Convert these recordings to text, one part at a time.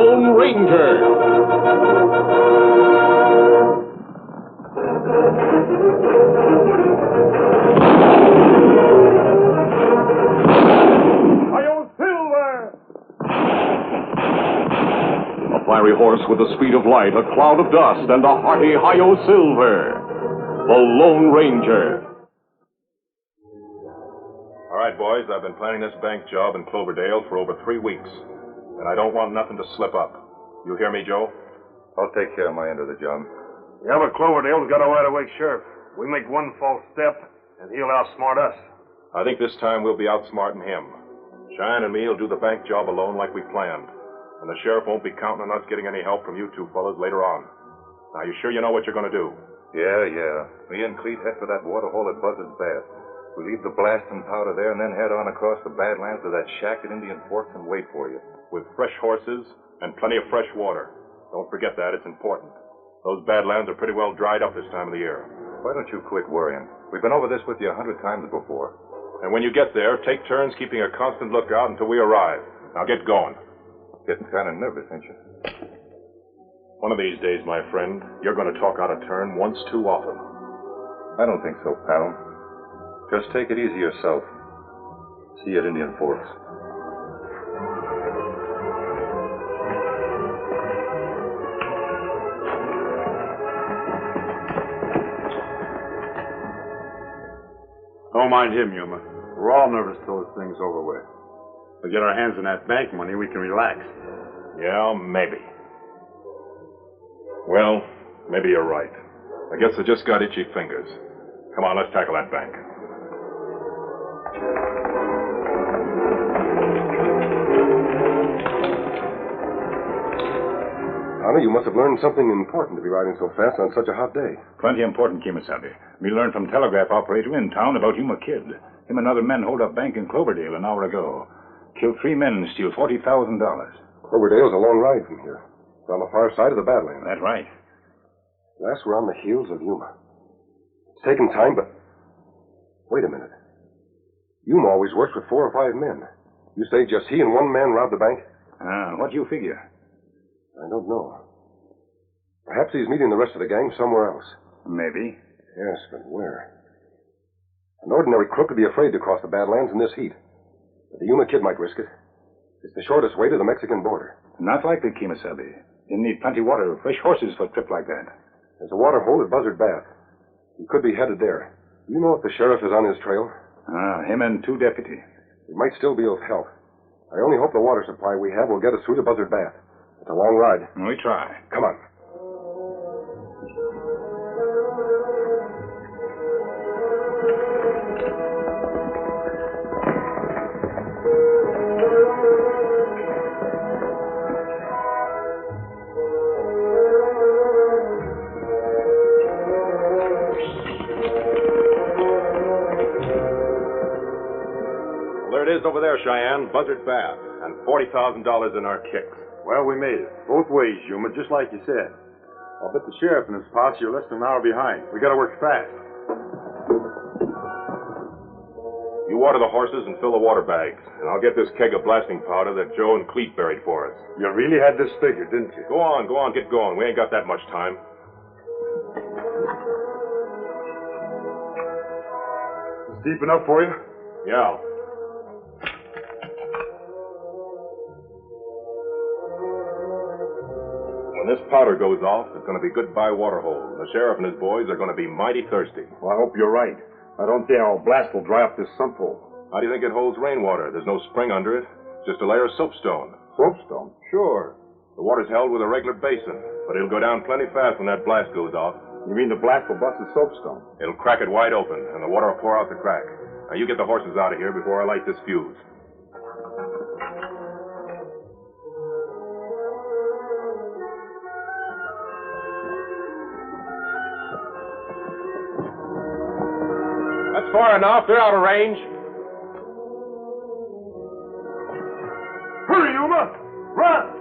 Lone Ranger. A fiery horse with the speed of light, a cloud of dust, and a hearty Hi-Yo Silver. The Lone Ranger. All right, boys, I've been planning this bank job in Cloverdale for over 3 weeks, and I don't want nothing to slip up. You hear me, Joe? I'll take care of my end of the job. Yeah, but Cloverdale's got a wide-awake sheriff. We make one false step, and he'll outsmart us. I think this time we'll be outsmarting him. Cheyenne and me will do the bank job alone like we planned, and the sheriff won't be counting on us getting any help from you two fellas later on. Now, you sure you know what you're going to do? Yeah. Me and Clete head for that waterhole at Buzzard's Bath. We leave the blasting powder there and then head on across the Badlands to that shack at Indian Forks and wait for you. With fresh horses and plenty of fresh water. Don't forget that. It's important. Those Badlands are pretty well dried up this time of the year. Why don't you quit worrying? We've been over this with you 100 times before. And when you get there, take turns keeping a constant lookout until we arrive. Now get going. Getting kind of nervous, ain't you? One of these days, my friend, you're going to talk out of turn once too often. I don't think so, pal. Just take it easy yourself. See you at Indian Forks. Don't mind him, Yuma. We're all nervous till this thing's over with. If we get our hands on that bank money, we can relax. Yeah, maybe. Well, maybe you're right. I guess I just got itchy fingers. Come on, let's tackle that bank. Honey, you must have learned something important to be riding so fast on such a hot day. Plenty important, Kimasabi. Me learned from telegraph operator in town about Yuma Kid. Him and other men hold up bank in Cloverdale an hour ago. Killed 3 men and steal $40,000. Cloverdale's a long ride from here. It's on the far side of the Badlands. That's right. Last we're on the heels of Yuma. It's taken time, but... Wait a minute. Yuma always works with 4 or 5 men. You say just he and one man robbed the bank? What do you figure? I don't know. Perhaps he's meeting the rest of the gang somewhere else. Maybe. Yes, but where? An ordinary crook would be afraid to cross the Badlands in this heat. But the Yuma Kid might risk it. It's the shortest way to the Mexican border. Not likely, Kimasabi. You need plenty water, fresh horses for a trip like that. There's a water hole at Buzzard Bath. He could be headed there. Do you know if the sheriff is on his trail? Him and 2 deputies. It might still be of help. I only hope the water supply we have will get us through to Buzzard Bath. It's a long ride. We try. Come on. Well, there it is over there, Cheyenne. Buzzard Bath. And $40,000 in our kicks. Well, we made it. Both ways, Yuma, just like you said. I'll bet the sheriff and his posse are less than an hour behind. We gotta work fast. You water the horses and fill the water bags, and I'll get this keg of blasting powder that Joe and Clete buried for us. You really had this figured, didn't you? Go on, get going. We ain't got that much time. It's deep enough for you? Yeah. When this powder goes off, it's going to be goodbye waterhole. The sheriff and his boys are going to be mighty thirsty. Well, I hope you're right. I don't think our blast will dry up this sump hole. How do you think it holds rainwater? There's no spring under it. It's just a layer of soapstone. Soapstone? Sure. The water's held with a regular basin, but it'll go down plenty fast when that blast goes off. You mean the blast will bust the soapstone? It'll crack it wide open, and the water will pour out the crack. Now, you get the horses out of here before I light this fuse. That's far enough. They're out of range. Hurry, Yuma! Run!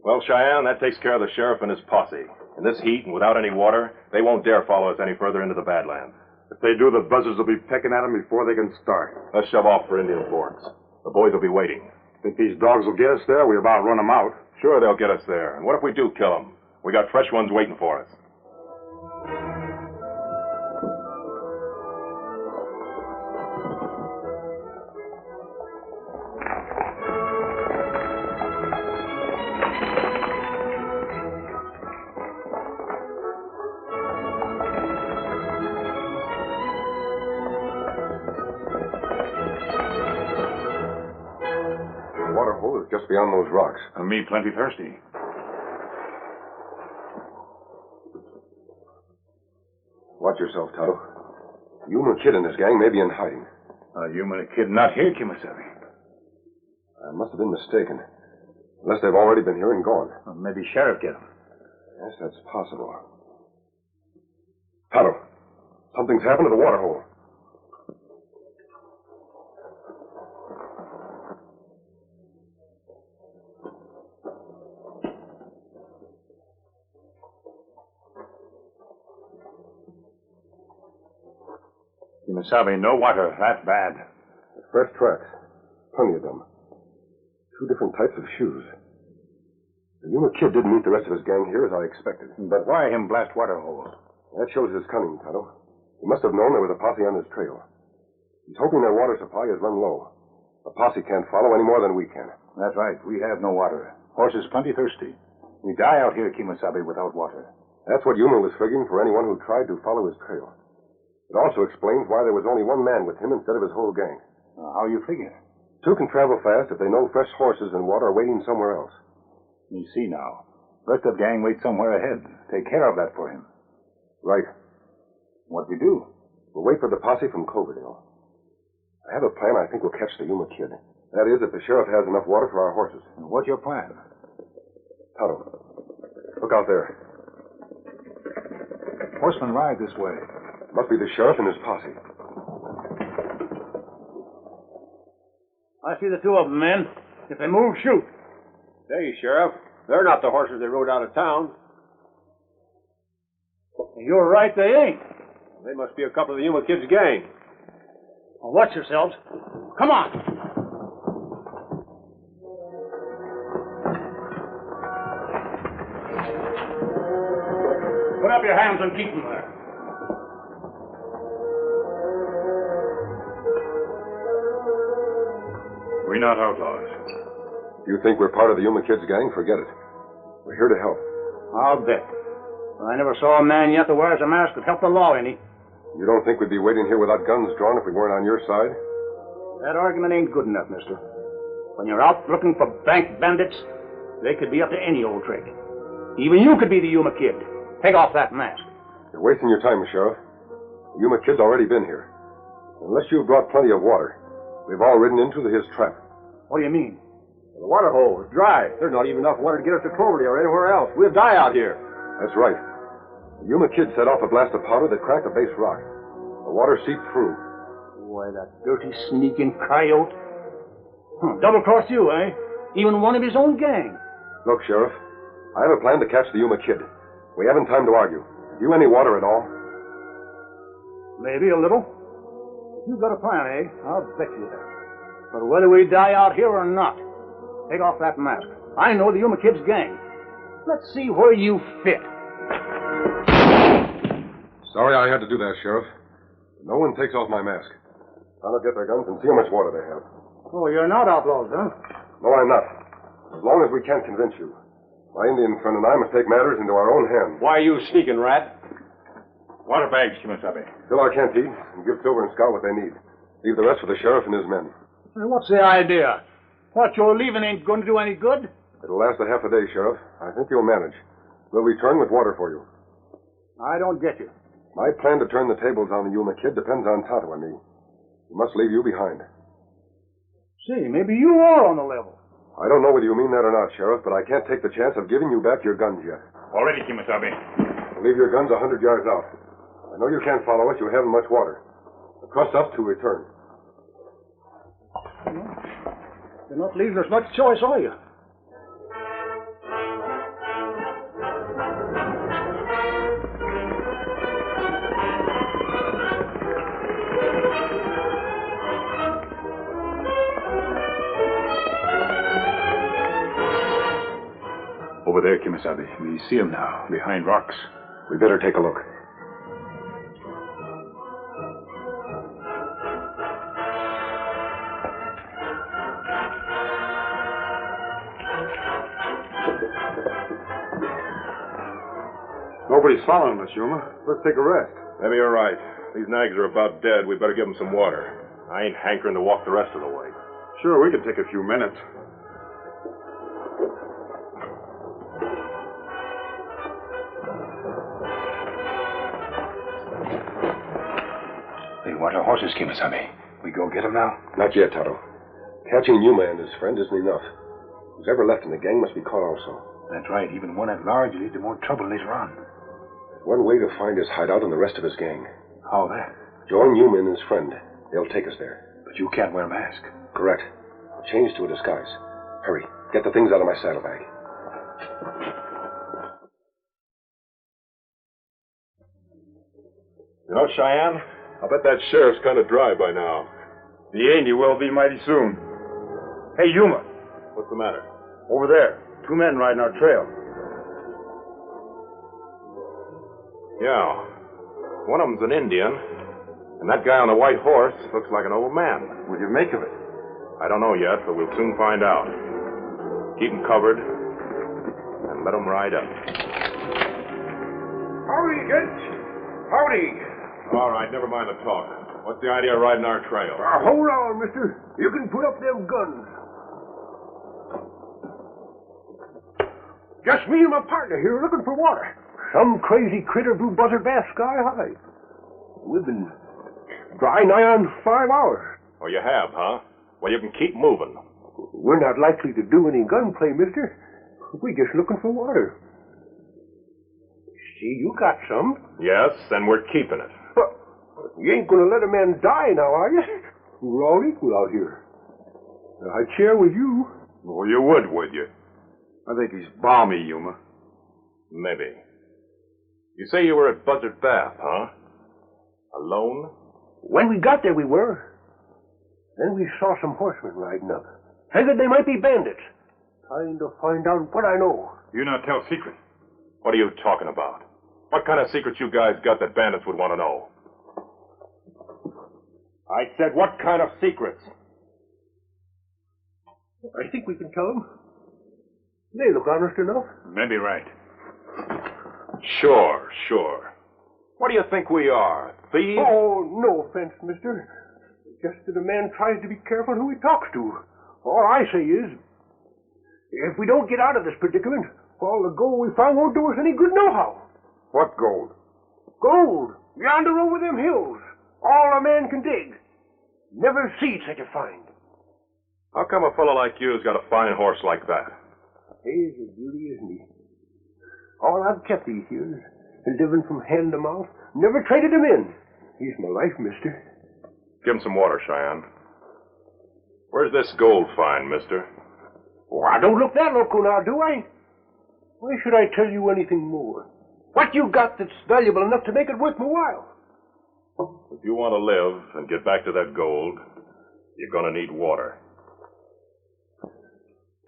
Well, Cheyenne, that takes care of the sheriff and his posse. In this heat and without any water, they won't dare follow us any further into the Badlands. If they do, the buzzards will be pecking at them before they can start. Let's shove off for Indian Forks. The boys will be waiting. Think these dogs will get us there? We about run them out. Sure, they'll get us there. And what if we do kill them? We got fresh ones waiting for us. The water hole is just beyond those rocks. Me plenty thirsty. Watch yourself, Tonto. Yuma Kid and his gang may be in hiding. Yuma and the kid not here, Kimasabi. I must have been mistaken. Unless they've already been here and gone. Maybe Sheriff get him. Yes, that's possible. Tonto, something's happened to the water hole. Kimasabi, no water. That's bad. Fresh tracks. Plenty of them. 2 different types of shoes. The Yuma Kid didn't meet the rest of his gang here as I expected. But why him blast water hole? That shows his cunning, Tonto. He must have known there was a posse on his trail. He's hoping their water supply has run low. The posse can't follow any more than we can. That's right. We have no water. Horses plenty thirsty. We die out here, Kimasabi, without water. That's what Yuma was figuring for anyone who tried to follow his trail. It also explains why there was only one man with him instead of his whole gang. How you figure? 2 can travel fast if they know fresh horses and water are waiting somewhere else. You see now. Rest of gang wait somewhere ahead. Take care of that for him. Right. What we do? We'll wait for the posse from Cloverdale. I have a plan I think will catch the Yuma Kid. That is, if the sheriff has enough water for our horses. What's your plan? Tonto, look out there. Horsemen ride this way. Must be the sheriff and his posse. I see the 2 of them, men. If they move, shoot. Hey, Sheriff. They're not the horses they rode out of town. You're right, they ain't. They must be a couple of the Yuma Kid's gang. Well, watch yourselves. Come on. Put up your hands and keep them there. We're not outlaws. If you think we're part of the Yuma Kid's gang, forget it. We're here to help. I'll bet. I never saw a man yet that wears a mask that help the law any. You don't think we'd be waiting here without guns drawn if we weren't on your side? That argument ain't good enough, mister. When you're out looking for bank bandits, they could be up to any old trick. Even you could be the Yuma Kid. Take off that mask. You're wasting your time, Sheriff. The Yuma Kid's already been here. Unless you've brought plenty of water, we've all ridden into his trap. What do you mean? The water hole is dry. There's not even enough water to get us to Cloverdale or anywhere else. We'll die out here. That's right. The Yuma Kid set off a blast of powder that cracked a base rock. The water seeped through. Why, that dirty, sneaking coyote. Double-crossed you, eh? Even one of his own gang. Look, Sheriff, I have a plan to catch the Yuma Kid. We haven't time to argue. Have you any water at all? Maybe a little. You've got a plan, eh? I'll bet you that. But whether we die out here or not, take off that mask. I know the Yuma Kid's gang. Let's see where you fit. Sorry I had to do that, Sheriff. No one takes off my mask. I'll get their guns and see how much water they have. Oh, you're not outlaws, huh? No, I'm not. As long as we can't convince you. My Indian friend and I must take matters into our own hands. Why are you sneaking, rat? Water bags, Kimasabi. Fill our canteens and give Silver and Scout what they need. Leave the rest for the sheriff and his men. What's the idea? What you're leaving ain't going to do any good? It'll last a half a day, Sheriff. I think you'll manage. We'll return with water for you. I don't get you. My plan to turn the tables on the Yuma Kid depends on Tonto and me. We must leave you behind. See, maybe you are on the level. I don't know whether you mean that or not, Sheriff, but I can't take the chance of giving you back your guns yet. Already, Kimasabi. Leave your guns 100 yards out. I know you can't follow us. You haven't much water. Trust us to return. You're not leaving us much choice, are you? Over there, Kimasabi. We see him now, behind rocks. We better take a look. Nobody's following us, Yuma. Let's take a rest. Maybe you're right. These nags are about dead. We better give them some water. I ain't hankering to walk the rest of the way. Sure, we can take a few minutes. They want our horses, Kimasabi. We go get them now? Not yet, Tonto. Catching Yuma and his friend isn't enough. Who's ever left in the gang must be caught also. That's right. Even one at large will lead to more trouble later on. There's one way to find his hideout and the rest of his gang. How that? Join Yuma and his friend. They'll take us there. But you can't wear a mask. Correct. Change to a disguise. Hurry. Get the things out of my saddlebag. You know, Cheyenne, I bet that sheriff's kind of dry by now. He ain't. He will be mighty soon. Hey, Yuma. What's the matter? Over there. 2 men riding our trail. Yeah. One of them's an Indian, and that guy on the white horse looks like an old man. What do you make of it? I don't know yet, but we'll soon find out. Keep them covered, and let them ride up. Howdy, gents. Howdy. All right, never mind the talk. What's the idea of riding our trail? Hold on, mister. You can put up them guns. Just me and my partner here looking for water. Some crazy critter blew Buzzard Bass sky high. We've been dry nigh on 5 hours. Oh, you have, huh? Well, you can keep moving. We're not likely to do any gunplay, mister. We're just looking for water. See, you got some. Yes, and we're keeping it. But you ain't gonna let a man die now, are you? We're all equal out here. I'd share with you. Well, you would you? I think he's balmy, Yuma. Maybe. You say you were at Buzzard Bath, huh? Alone? When we got there, we were. Then we saw some horsemen riding up. Figured they might be bandits. Trying to find out what I know. You not tell secret. What are you talking about? What kind of secrets you guys got that bandits would want to know? I said, what kind of secrets? I think we can tell them. They look honest enough. Maybe right. Sure. What do you think we are? Thieves? Oh, no offense, mister. Just that a man tries to be careful who he talks to. All I say is, if we don't get out of this predicament, all the gold we found won't do us any good nohow. What gold? Gold, yonder over them hills. All a man can dig. Never see such a find. How come a fellow like you's got a fine horse like that? He's a beauty, isn't he? All I've kept these years, living from hand to mouth, never traded him in. He's my life, mister. Give him some water, Cheyenne. Where's this gold find, mister? Oh, I don't look that local now, do I? Why should I tell you anything more? What you got that's valuable enough to make it worth my while? If you want to live and get back to that gold, you're going to need water.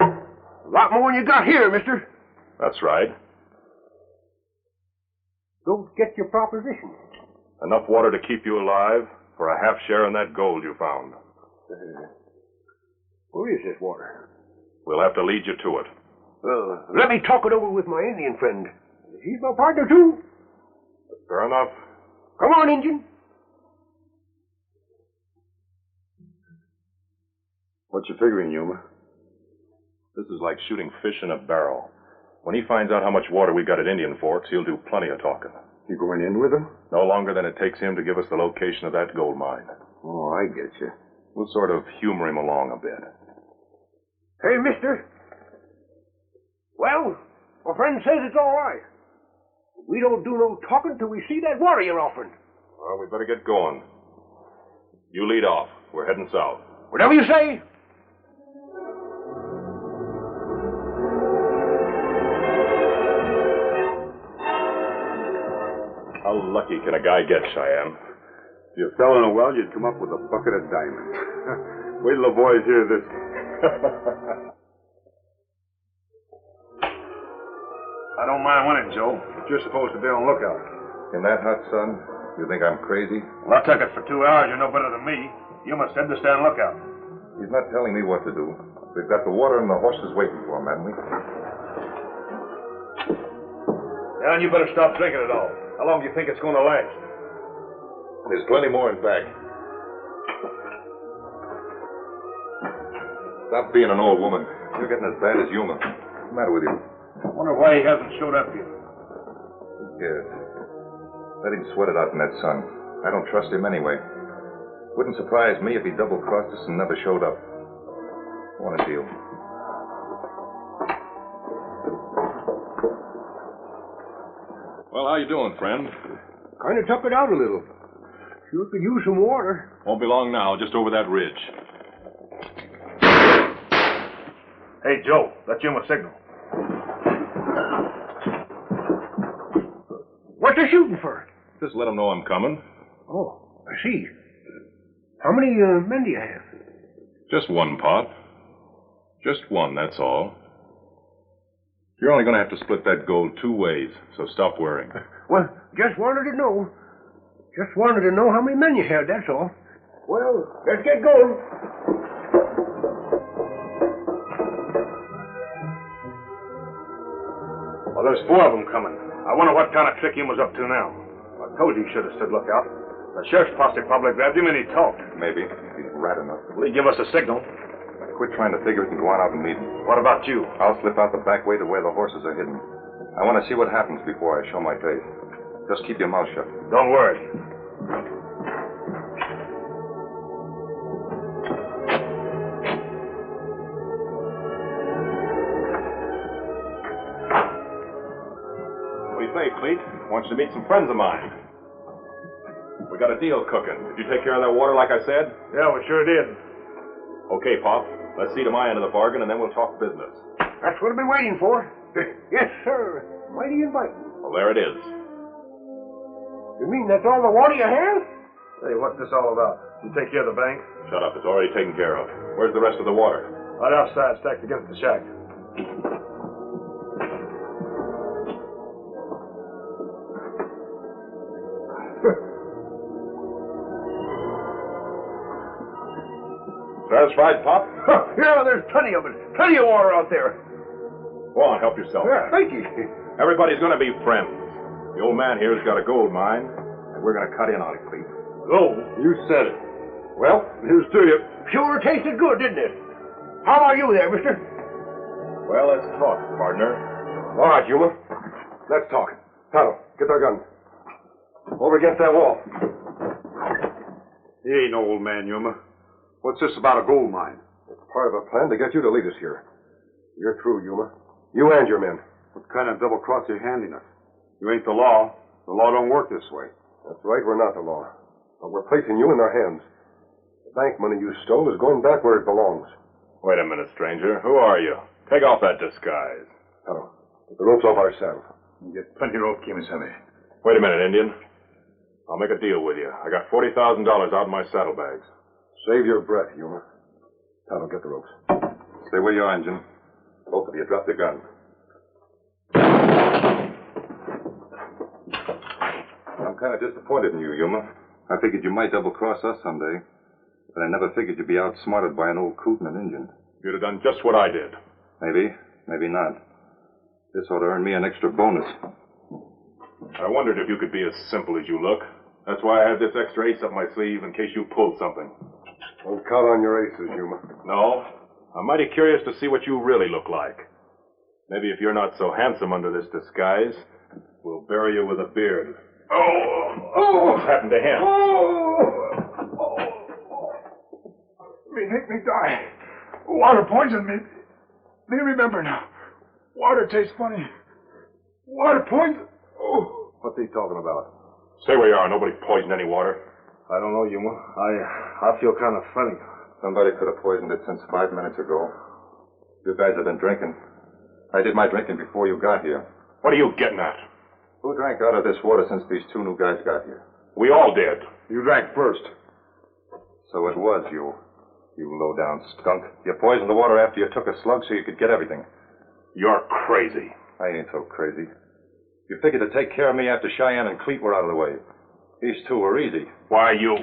A lot more than you got here, mister. That's right. Don't get your proposition. Enough water to keep you alive for a half share in that gold you found. Where is this water? We'll have to lead you to it. Let me talk it over with my Indian friend. He's my partner, too. Fair enough. Come on, Injun. What you figuring, Yuma? This is like shooting fish in a barrel. When he finds out how much water we got at Indian Forks, he'll do plenty of talking. You going in with him? No longer than it takes him to give us the location of that gold mine. Oh, I get you. We'll sort of humor him along a bit. Hey, mister. Well, my friend says it's all right. We don't do no talking till we see that water you're offering. Well, we better get going. You lead off. We're heading south. Whatever you say. How lucky can a guy get, Cheyenne? If you fell in a well, you'd come up with a bucket of diamonds. Wait till the boys hear this. I don't mind winning, Joe. But you're supposed to be on lookout. In that hot sun, you think I'm crazy? Well, I took it for 2 hours. You're no better than me. You must said to stand lookout. He's not telling me what to do. We've got the water and the horses waiting for him, haven't we? Yeah, and you better stop drinking it all. How long do you think it's going to last? There's plenty more in back. Stop being an old woman. You're getting as bad as Yuma. What's the matter with you? I wonder why he hasn't showed up yet. Yes. Let him sweat it out in that sun. I don't trust him anyway. Wouldn't surprise me if he double-crossed us and never showed up. I want a deal. Well, how you doing, friend? Kind of tough it out a little. Sure could use some water. Won't be long now, just over that ridge. Hey, Joe, that's Yuma signal. What they shooting for? Just let him know I'm coming. Oh, I see. How many men do you have? Just one pot. Just one, that's all. You're only going to have to split that gold 2 ways, so stop worrying. Well, just wanted to know. Just wanted to know how many men you had, that's all. Well, let's get going. Well, there's 4 of them coming. I wonder what kind of trick he was up to now. I told you he should have stood lookout. The sheriff's posse probably grabbed him and he talked. Maybe. He's rat enough. Will he give us a signal? Quit trying to figure it and go on out and meet him. What about you? I'll slip out the back way to where the horses are hidden. I want to see what happens before I show my face. Just keep your mouth shut. Don't worry. What do you say, Cleet? I want you to meet some friends of mine. We got a deal cooking. Did you take care of that water like I said? Yeah, we sure did. Okay, Pop. Let's see to my end of the bargain, and then we'll talk business. That's what I've been waiting for. Yes, sir. Mighty inviting. Well, there it is. You mean that's all the water you have? Hey, what's this all about? You take care of the bank? Shut up. It's already taken care of. Where's the rest of the water? Right outside, stacked against the shack. Satisfied, Pop? Yeah, there's plenty of it. Plenty of water out there. Go on, help yourself. Yeah, thank you. Everybody's going to be friends. The old man here's got a gold mine, and we're going to cut in on it, Cleet. Gold? You said it. Well, here's to you. Sure tasted good, didn't it? How are you there, mister? Well, let's talk, partner. All right, Yuma. Let's talk. Tonto, get their guns. Over against that wall. He ain't no old man, Yuma. What's this about a gold mine? It's part of a plan to get you to lead us here. You're through, Yuma. You and your men. What kind of double cross you handing us? You ain't the law. The law don't work this way. That's right, we're not the law. But we're placing you in their hands. The bank money you stole is going back where it belongs. Wait a minute, stranger. Who are you? Take off that disguise. Tonto, get the ropes off our saddle. You get plenty rope, Kimasabi. Wait a minute, Indian. I'll make a deal with you. I got $40,000 out in my saddlebags. Save your breath, Yuma. Tonto, get the ropes. Stay where you are, Injun. Both of you drop your guns. I'm kind of disappointed in you, Yuma. I figured you might double-cross us someday. But I never figured you'd be outsmarted by an old coot and an Injun. You'd have done just what I did. Maybe, maybe not. This ought to earn me an extra bonus. I wondered if you could be as simple as you look. That's why I have this extra ace up my sleeve in case you pulled something. Don't count on your aces, Yuma. No? I'm mighty curious to see what you really look like. Maybe if you're not so handsome under this disguise, we'll bury you with a beard. What's happened to him? Make me die. Water poisoned me. Me remember now. Water tastes funny. Water poison. Oh. What's he talking about? Stay where you are. Nobody poisoned any water. I don't know, Yuma. I feel kind of funny. Somebody could have poisoned it since 5 minutes ago. You guys have been drinking. I did my drinking before you got here. What are you getting at? Who drank out of this water since these 2 new guys got here? We all did. You drank first. So it was you. You low-down skunk. You poisoned the water after you took a slug so you could get everything. You're crazy. I ain't so crazy. You figured to take care of me after Cheyenne and Cleet were out of the way. These two were easy. Why, you...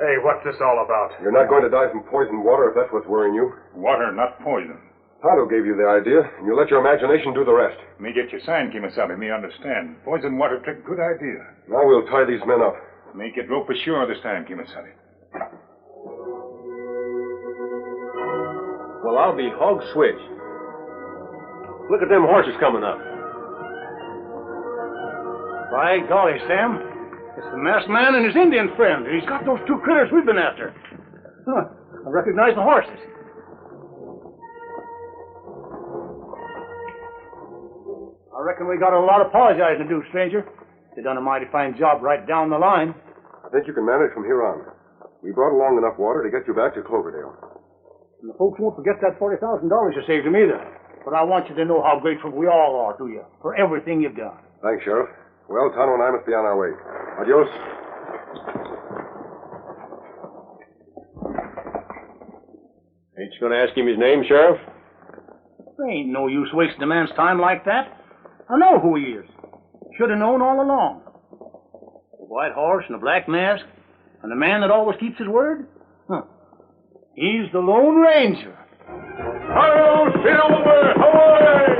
Hey, what's this all about? You're not going to die from poisoned water if that's what's worrying you. Water, not poison. Tonto gave you the idea, and you let your imagination do the rest. Me get your sign, Kimasabi. Me understand. Poison water trick, good idea. Now we'll tie these men up. Make it rope for sure this time, Kimasabi. Well, I'll be hog switched. Look at them horses coming up. By golly, Sam. It's the masked man and his Indian friend. He's got those two critters we've been after. Huh. I recognize the horses. I reckon we got a lot of apologizing to do, stranger. You done a mighty fine job right down the line. I think you can manage from here on. We brought along enough water to get you back to Cloverdale. And the folks won't forget that $40,000 you saved them either. But I want you to know how grateful we all are to you for everything you've done. Thanks, Sheriff. Well, Tonto and I must be on our way. Adios. Ain't you going to ask him his name, Sheriff? There ain't no use wasting a man's time like that. I know who he is. Should have known all along. The white horse and the black mask and the man that always keeps his word? Huh. He's the Lone Ranger. Hi-yo, Silver! Away!